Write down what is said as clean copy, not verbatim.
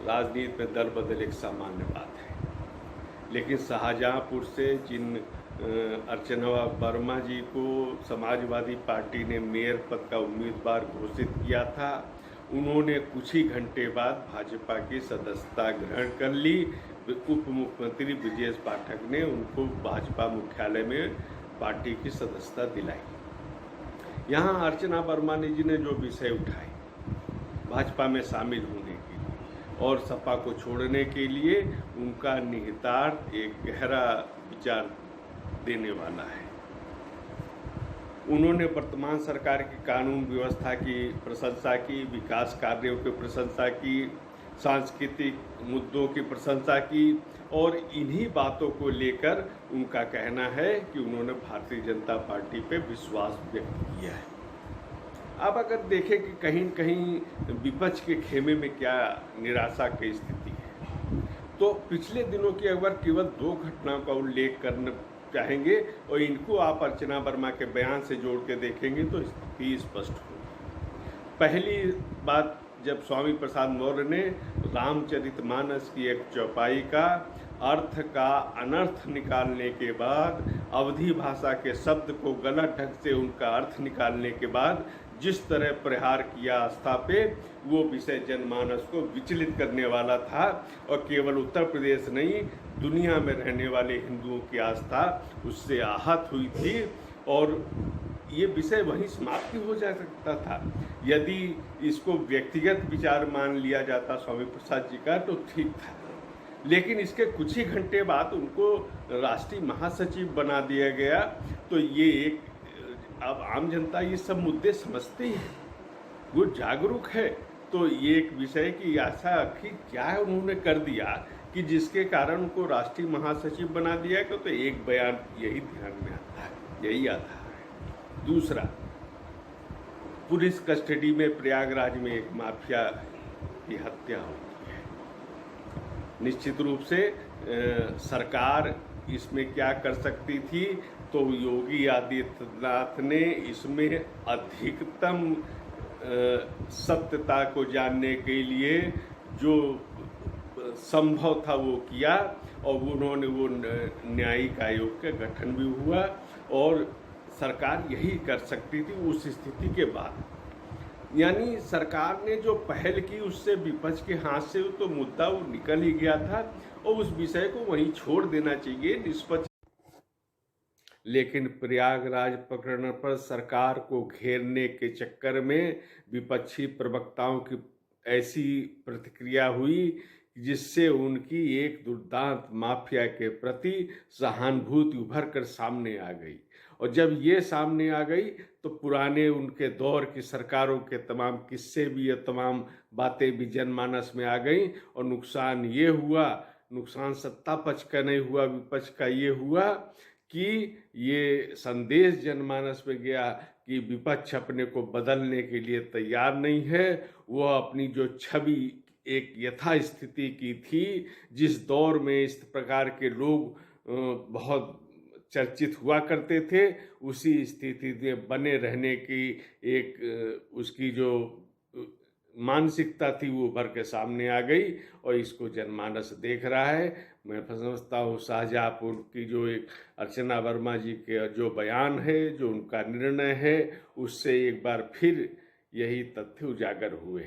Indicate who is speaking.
Speaker 1: राजनीति में दल बदल एक सामान्य बात है, लेकिन शाहजहांपुर से जिन अर्चना वर्मा जी को समाजवादी पार्टी ने मेयर पद का उम्मीदवार घोषित किया था, उन्होंने कुछ ही घंटे बाद भाजपा की सदस्यता ग्रहण कर ली। उप मुख्यमंत्री ब्रजेश पाठक ने उनको भाजपा मुख्यालय में पार्टी की सदस्यता दिलाई। यहाँ अर्चना वर्मा जी ने जो विषय उठाए भाजपा में शामिल होने के लिए और सपा को छोड़ने के लिए, उनका निहितार्थ एक गहरा विचार देने वाला है। उन्होंने वर्तमान सरकार की कानून व्यवस्था की प्रशंसा की, विकास कार्यों की प्रशंसा की, सांस्कृतिक मुद्दों की प्रशंसा की और इन्हीं बातों को लेकर उनका कहना है कि उन्होंने भारतीय जनता पार्टी पे विश्वास व्यक्त किया है। अब अगर देखें कि कहीं न कहीं विपक्ष के खेमे में क्या निराशा की स्थिति है, तो पिछले दिनों की अगर केवल 2 घटनाओं का उल्लेख करना चाहेंगे और इनको आप अर्चना वर्मा के बयान से जोड़ के देखेंगे तो स्थिति स्पष्ट होगी। पहली बात, जब स्वामी प्रसाद मौर्य ने रामचरितमानस की एक चौपाई का अर्थ का अनर्थ निकालने के बाद, अवधी भाषा के शब्द को गलत ढंग से उनका अर्थ निकालने के बाद जिस तरह प्रहार किया आस्था पे, वो विषय जनमानस को विचलित करने वाला था और केवल उत्तर प्रदेश नहीं, दुनिया में रहने वाले हिंदुओं की आस्था उससे आहत हुई थी और ये विषय वहीं समाप्ति हो जा सकता था। यदि इसको व्यक्तिगत विचार मान लिया जाता स्वामी प्रसाद जी का तो ठीक था, लेकिन इसके कुछ ही घंटे बाद उनको राष्ट्रीय महासचिव बना दिया गया। तो ये एक, अब आम जनता ये सब मुद्दे समझती है, वो जागरूक है, तो ये एक विषय की ऐसा आखिर क्या है उन्होंने कर दिया कि जिसके कारण उनको राष्ट्रीय महासचिव बना दिया गया। तो एक बयान यही ध्यान में आता है, यही आता है। दूसरा, पुलिस कस्टडी में प्रयागराज में एक माफिया की हत्या होती है। निश्चित रूप से सरकार इसमें क्या कर सकती थी, तो योगी आदित्यनाथ ने इसमें अधिकतम सत्यता को जानने के लिए जो संभव था वो किया और उन्होंने वो न्यायिक आयोग का गठन भी हुआ और सरकार यही कर सकती थी उस स्थिति के बाद। यानी सरकार ने जो पहल की उससे विपक्ष के हाथ से तो मुद्दा वो निकल ही गया था और उस विषय को वहीं छोड़ देना चाहिए निष्पक्ष। लेकिन प्रयागराज प्रकरण पर सरकार को घेरने के चक्कर में विपक्षी प्रवक्ताओं की ऐसी प्रतिक्रिया हुई जिससे उनकी एक दुर्दांत माफिया के प्रति सहानुभूति उभर कर सामने आ गई। और जब ये सामने आ गई तो पुराने उनके दौर की सरकारों के तमाम किस्से भी, ये तमाम बातें भी जनमानस में आ गई और नुकसान ये हुआ, नुकसान सत्ता पक्ष का नहीं हुआ, विपक्ष का ये हुआ कि ये संदेश जनमानस में गया कि विपक्ष अपने को बदलने के लिए तैयार नहीं है। वो अपनी जो छवि एक यथास्थिति की थी, जिस दौर में इस प्रकार के लोग बहुत चर्चित हुआ करते थे, उसी स्थिति में बने रहने की एक उसकी जो मानसिकता थी वो भर के सामने आ गई और इसको जनमानस देख रहा है। मैं समझता हूँ शाहजहांपुर की जो एक अर्चना वर्मा जी के जो बयान है, जो उनका निर्णय है, उससे एक बार फिर यही तथ्य उजागर हुए।